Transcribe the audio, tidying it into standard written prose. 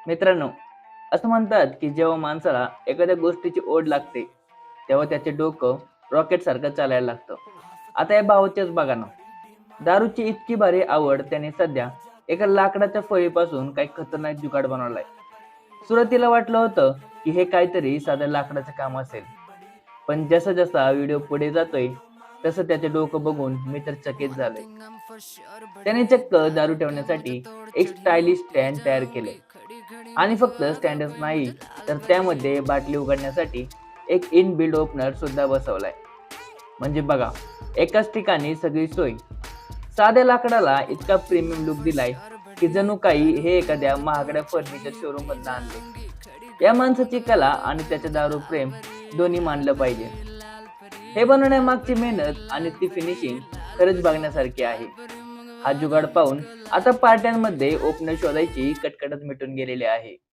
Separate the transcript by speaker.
Speaker 1: मित्रांनो, असं म्हणतात की जेव्हा माणसाला एखाद्या गोष्टीची ओढ लागते, तेव्हा त्याचे डोकं रॉकेटसारखं चालायला लागतं. आता या भावाचेच बघा ना, दारूची इतकी भारी आवड त्याने सध्या एका लाकडाच्या फळीपासून काही खतरनाक जुगाड बनवलाय. सुरुवातीला वाटलं होतं की हे काहीतरी साधं लाकडाचं काम असेल, पण जसा जसा व्हिडिओ पुढे जातोय, तसं त्याचे डोकं बघून मी तर चकित झालोय. त्याने चक्क दारू ठेवण्यासाठी एक स्टायलिश स्टँड तयार केलंय. आणि फक्त स्टँडच नाही, तर त्यामध्ये बाटली उघडण्यासाठी एक इनबिल्ट ओपनर सुद्धा बसवलाय. म्हणजे बघा, एकाच ठिकाणी सगळी सोय. साध्या लाकडाला इतका प्रीमियम लुक दिलाय, की जणू काही हे एखाद्या महागड्या फर्निचर शोरूम मधनं आणले. या माणसाची कला आणि त्याचे दारू प्रेम दोन्ही मानलं पाहिजे. हे बनवण्यामागची मेहनत आणि ती फिनिशिंग खरंच बघण्यासारखी आहे. हा जुगाड पाहून आता पार्ट्यांमध्ये ओपनर शोधायची कटकटच मिटून गेलेली आहे.